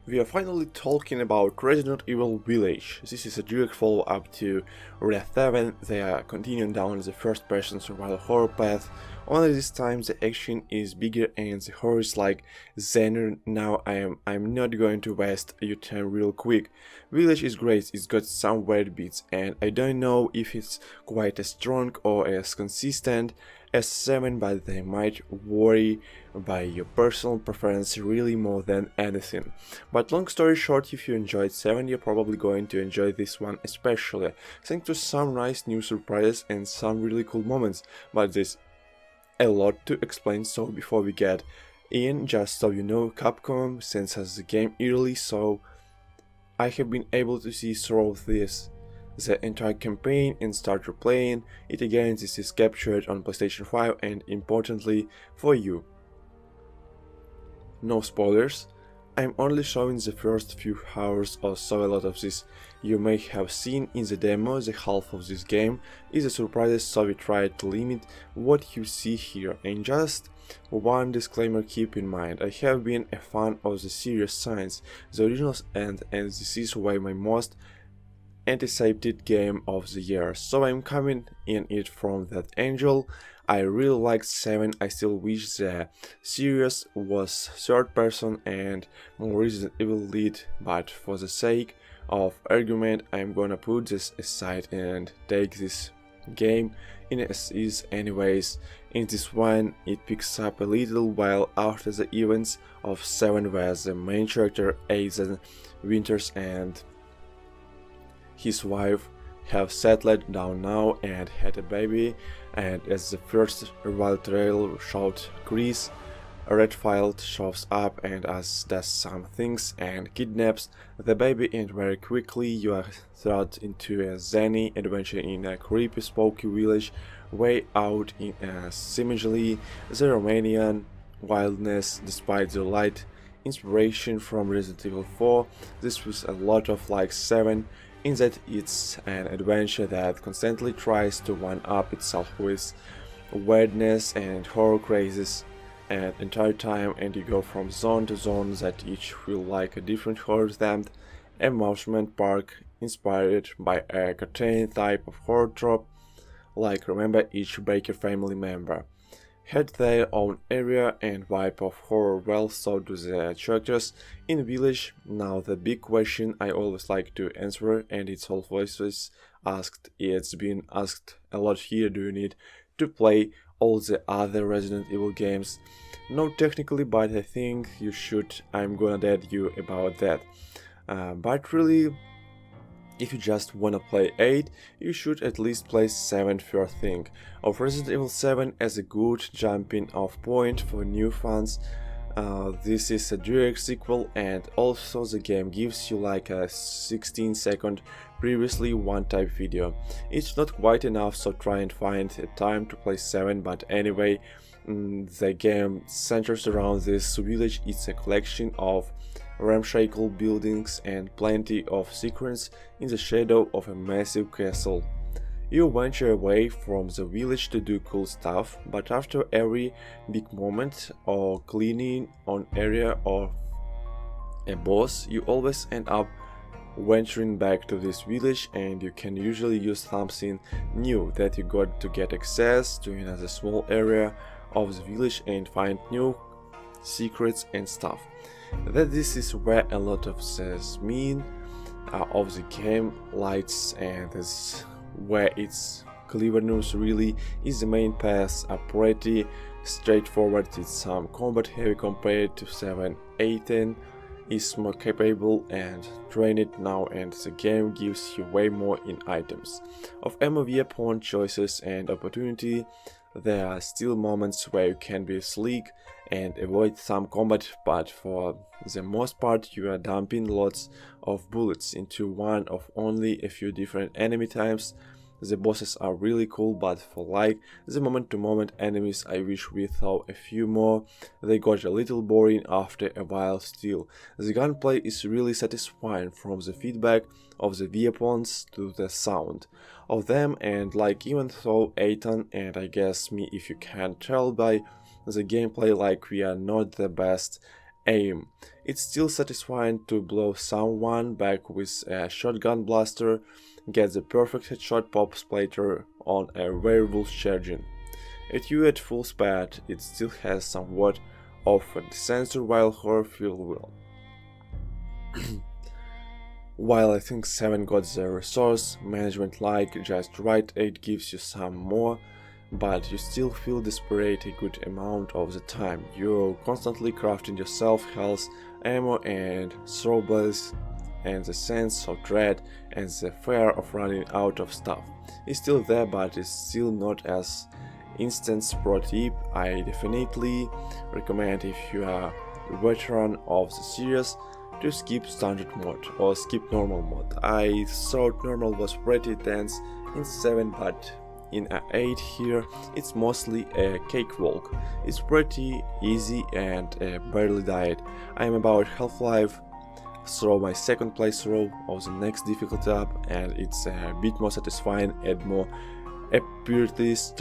We are finally talking about Resident Evil Village. This is a direct follow-up to Red 7. They are continuing down the first-person survival horror path, only this time the action is bigger and the horror is like Xenon. Now I'm not going to waste your time real quick. Village is great, it's got some weird beats and I don't know if it's quite as strong or as consistent as 7, but they might vary by your personal preference really more than anything. But long story short, if you enjoyed 7, you're probably going to enjoy this one especially, thanks to some nice new surprises and some really cool moments, but there's a lot to explain, so before we get in, just so you know, Capcom sends us the game early, so I have been able to see through this the entire campaign and start replaying it again. This is captured on PlayStation 5 and importantly for you. No spoilers, I'm only showing the first few hours or so. A lot of this you may have seen in the demo. The half of this game is a surprise, so we try to limit what you see here. And just one disclaimer, keep in mind, I have been a fan of the Serious Science, the originals, and this is why my most anticipated game of the year, so I'm coming in it from that angle. I really liked 7, I still wish the series was third person and more Resident Evil lead, but for the sake of argument I'm gonna put this aside and take this game in as is anyways. In this one it picks up a little while after the events of 7, where the main character Ethan Winters and his wife have settled down now and had a baby, and as the first revival trailer showed, Chris Redfield shows up and does some things and kidnaps the baby, and very quickly you are thrown into a zany adventure in a creepy spooky village way out in seemingly the Romanian wilderness. Despite the light inspiration from Resident Evil 4, this was a lot of like 7, in that it's an adventure that constantly tries to one-up itself with weirdness and horror crazes and entire time, and you go from zone to zone that each feel like a different horror-themed amusement park inspired by a cartoon type of horror trope, like remember each Baker family member had their own area and vibe of horror. Well, so do the characters in Village. Now the big question I always like to answer, and it's always asked, it's been asked a lot here, do you need to play all the other Resident Evil games? No, technically, but I think you should. I'm gonna tell you about that. But really, if you just wanna play 8, you should at least play 7 first thing. Of Resident Evil 7 as a good jumping off point for new fans. This is a direct sequel, and also the game gives you like a 16-second previously one type video. It's not quite enough, so try and find a time to play 7, but anyway, the game centers around this village. It's a collection of ramshackle buildings and plenty of secrets in the shadow of a massive castle. You venture away from the village to do cool stuff, but after every big moment or cleaning on area or a boss, you always end up venturing back to this village, and you can usually use something new that you got to get access to another small area of the village and find new secrets and stuff. That this is where a lot of the mean of the game lights, and is where its cleverness really is. The main paths are pretty straightforward, it's some combat heavy compared to 7. 8 is more capable and trained now, and the game gives you way more in items of ammo, weapon choices and opportunity. There are still moments where you can be sleek and avoid some combat, but for the most part you are dumping lots of bullets into one of only a few different enemy types. The bosses are really cool, but for like the moment-to-moment enemies I wish we saw a few more. They got a little boring after a while still. The gunplay is really satisfying, from the feedback of the weapons to the sound of them, and like even though Ethan and I guess me, if you can't tell by the gameplay, like we are not the best aim. It's still satisfying to blow someone back with a shotgun blaster, get the perfect headshot pop splatter on a werewolf charging. At you at full speed, it still has somewhat of a sensor while horror feel well. While I think 7 got the resource management like just right, 8 gives you some more, but you still feel desperate a good amount of the time. You're constantly crafting yourself health, ammo and throwables, and the sense of dread and the fear of running out of stuff is still there, but it's still not as instant. Pro tip: I definitely recommend, if you are a veteran of the series, to skip standard mode or skip normal mode. I thought normal was pretty dense in 7, but in A8 here it's mostly a cakewalk. It's pretty easy and barely died. I am about Half-Life through my second playthrough of the next difficulty up, and it's a bit more satisfying and more appearance